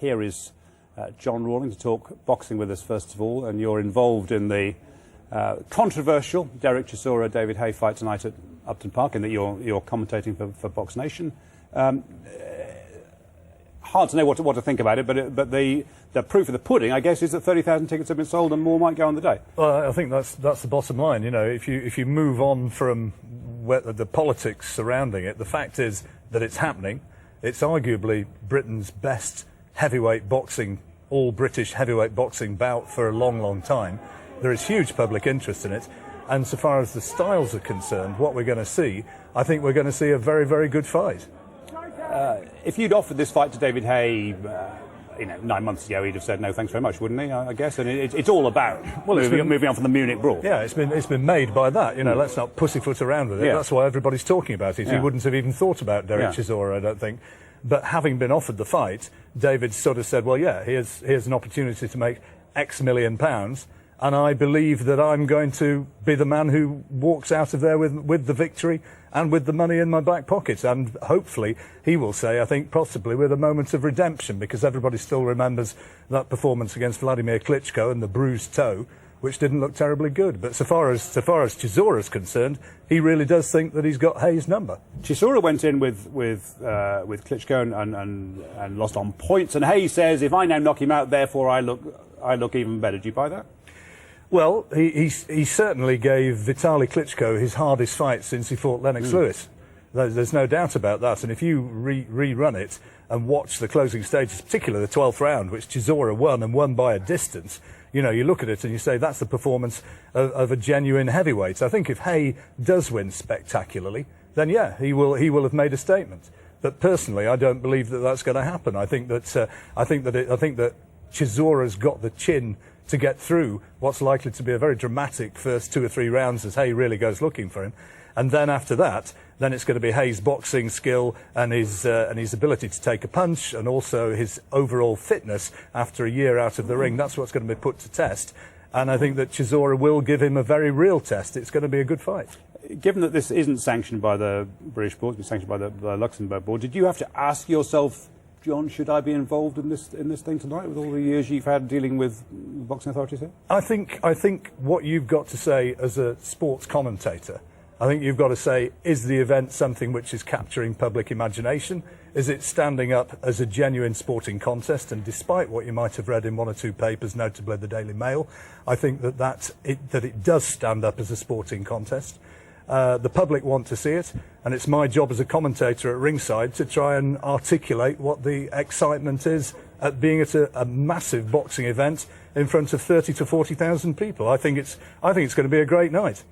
here is John Rawling to talk boxing with us first of all, and you're involved in the controversial Derek Chisora David Haye fight tonight at Upton Park, in that you're commentating for Box Nation. Hard to know what to think about it, but the proof of the pudding, I guess, is that 30,000 tickets have been sold and more might go on the day. Well, I think that's the bottom line. You know, if you move on from the politics surrounding it, the fact is that it's happening. It's arguably Britain's best heavyweight boxing, all British heavyweight boxing bout for a long, long time. There is huge public interest in it. And so far as the styles are concerned, what we're going to see, I think we're going to see a very, very good fight. If you'd offered this fight to David Haye, 9 months ago, he'd have said no, thanks very much, wouldn't he? I guess, and it's all about moving on from the Munich brawl. Yeah, it's been made by that. You know, let's not pussyfoot around with it. Yeah. That's why everybody's talking about it. Yeah. He wouldn't have even thought about Derek Chisora, I don't think. But having been offered the fight, David sort of said, well, yeah, here's an opportunity to make X million pounds, and I believe that I'm going to be the man who walks out of there with the victory and with the money in my back pocket. And hopefully he will say, I think, possibly with a moment of redemption, because everybody still remembers that performance against Vladimir Klitschko and the bruised toe, which didn't look terribly good. But so far as Chisora's concerned, he really does think that he's got Haye's number. Chisora went in with Klitschko and lost on points, and Haye says, if I now knock him out, therefore I look even better. Do you buy that? Well, he certainly gave Vitaly Klitschko his hardest fight since he fought Lennox Lewis. There's no doubt about that. And if you rerun it and watch the closing stages, particularly the 12th round, which Chisora won, and won by a distance, you know, you look at it and you say that's the performance of a genuine heavyweight. I think if Haye does win spectacularly, then yeah, he will have made a statement. But personally, I don't believe that that's going to happen. I think that Chisora's got the chin to get through what's likely to be a very dramatic first 2 or 3 rounds as Haye really goes looking for him. And then after that, then it's going to be Haye's boxing skill and his ability to take a punch, and also his overall fitness after a year out of the ring. That's what's going to be put to test. And I think that Chisora will give him a very real test. It's going to be a good fight. Given that this isn't sanctioned by the British board, it's sanctioned by the Luxembourg board, did you have to ask yourself, John, should I be involved in this thing tonight, with all the years you've had dealing with boxing authorities here? I think what you've got to say as a sports commentator, I think you've got to say, is the event something which is capturing public imagination? Is it standing up as a genuine sporting contest? And despite what you might have read in 1 or 2 papers, notably the Daily Mail, I think that it does stand up as a sporting contest. The public want to see it, and it's my job as a commentator at ringside to try and articulate what the excitement is at being at a massive boxing event in front of 30 to 40,000 people. I think it's going to be a great night.